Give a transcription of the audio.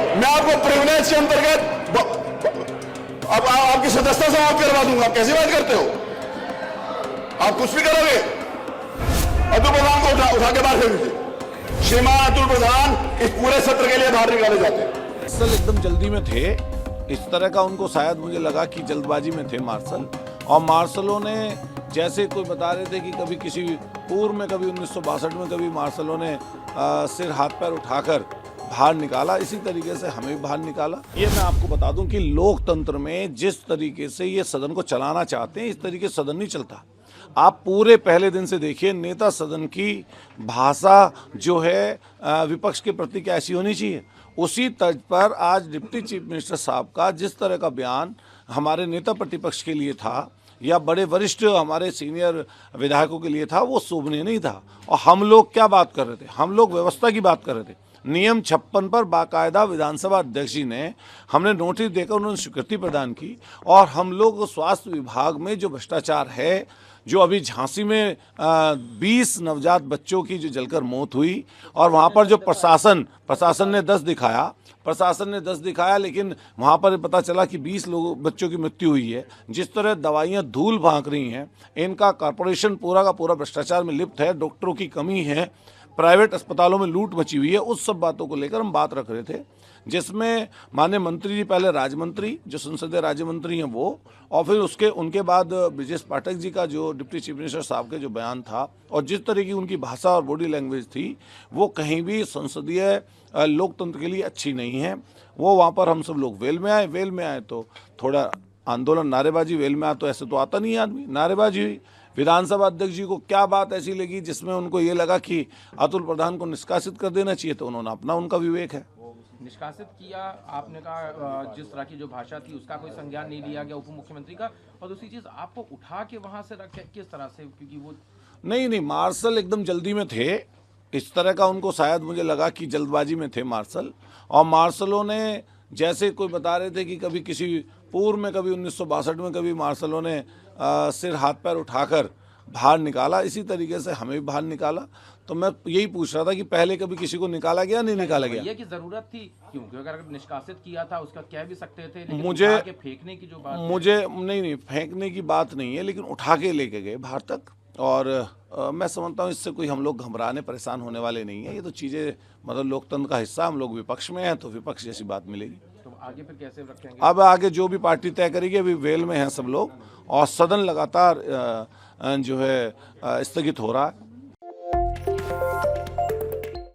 मैं आपको प्रिविलेज के अंतर्गत अब आपकी सदस्यता समाप्त करवा दूंगा। कैसी बात करते हो आप? कुछ भी करोगे? अतुल प्रधान को उठा के बाहर फेंक दीजिए। श्रीमान अतुल प्रधान इस पूरे सत्र के लिए बाहर निकाले जाते हैं। मार्शल एकदम जल्दी में थे, इस तरह का उनको शायद मुझे लगा कि जल्दबाजी में थे मार्शल। और मार्शलों ने जैसे कोई बता रहे थे कि कभी किसी पूर्व में, कभी 1962 में, कभी मार्शलों ने सिर हाथ पैर उठाकर बाहर निकाला, इसी तरीके से हमें भी बाहर निकाला। ये मैं आपको बता दूं कि लोकतंत्र में जिस तरीके से ये सदन को चलाना चाहते हैं, इस तरीके से सदन नहीं चलता। आप पूरे पहले दिन से देखिए, नेता सदन की भाषा जो है विपक्ष के प्रति कैसी होनी चाहिए, उसी तर्ज पर आज डिप्टी चीफ मिनिस्टर साहब का जिस तरह का बयान हमारे नेता प्रतिपक्ष के लिए था या बड़े वरिष्ठ हमारे सीनियर विधायकों के लिए था, वो शोभनीय नहीं था। और हम लोग क्या बात कर रहे थे? हम लोग व्यवस्था की बात कर रहे थे। नियम 56 पर बाकायदा विधानसभा अध्यक्ष जी ने, हमने नोटिस देकर उन्होंने स्वीकृति प्रदान की। और हम लोग स्वास्थ्य विभाग में जो भ्रष्टाचार है, जो अभी झांसी में 20 नवजात बच्चों की जो जलकर मौत हुई, और वहाँ पर जो प्रशासन ने 10 दिखाया, लेकिन वहाँ पर पता चला कि 20 बच्चों की मृत्यु हुई है। जिस तरह दवाइयाँ धूल भांक रही हैं, इनका कॉरपोरेशन पूरा का पूरा भ्रष्टाचार में लिप्त है, डॉक्टरों की कमी है, प्राइवेट अस्पतालों में लूट मची हुई है, उस सब बातों को लेकर हम बात रख रहे थे, जिसमें माननीय मंत्री जी, पहले राज्य मंत्री जो संसदीय राज्य मंत्री हैं वो, और फिर उनके बाद ब्रजेश पाठक जी का जो डिप्टी चीफ मिनिस्टर साहब के जो बयान था, और जिस तरह की उनकी भाषा और बॉडी लैंग्वेज थी, वो कहीं भी संसदीय लोकतंत्र के लिए अच्छी नहीं है। वो वहाँ पर हम सब लोग वेल में आए तो थोड़ा आंदोलन, नारेबाजी, वेल में आए तो ऐसे तो आता नहीं है आदमी, नारेबाजी हुई। विधानसभा अध्यक्ष जी को क्या बात ऐसी लगी जिसमें उनको ये लगा कि अतुल प्रधान को निष्कासित कर देना चाहिए, तो उन्होंने उनका विवेक है। निष्कासित किया, आपने कहा जिस तरह की जो भाषा थी उसका कोई संज्ञान नहीं लिया गया उप मुख्यमंत्री का, और दूसरी चीज आपको उठा के वहां से रख किस तरह से, क्योंकि वो नहीं, मार्शल एकदम जल्दी में थे, इस तरह का उनको शायद मुझे लगा कि जल्दबाजी में थे मार्शल। और मार्शलों ने जैसे कोई बता रहे थे कि कभी किसी पूर्व में, कभी 1962 में, कभी मार्शलों ने सिर हाथ पैर उठाकर बाहर निकाला, इसी तरीके से हमें भी बाहर निकाला। तो मैं यही पूछ रहा था कि पहले कभी किसी को निकाला गया, नहीं निकाला गया? ये की जरूरत थी क्योंकि अगर निष्कासित किया था उसका कह भी सकते थे, लेकिन मुझे उठा के फेंकने की जो बात नहीं, फेंकने की बात नहीं है, लेकिन उठा के लेके गए बाहर तक। और मैं समझता हूँ इससे कोई हम लोग घबराने, परेशान होने वाले नहीं है। ये तो चीज़ें मतलब लोकतंत्र का हिस्सा, हम लोग विपक्ष में हैं तो विपक्ष जैसी बात मिलेगी। तो आगे फिर कैसे रखेंगे? अब आगे जो भी पार्टी तय करेगी, अभी वेल में हैं सब लोग, और सदन लगातार जो है स्थगित हो रहा है।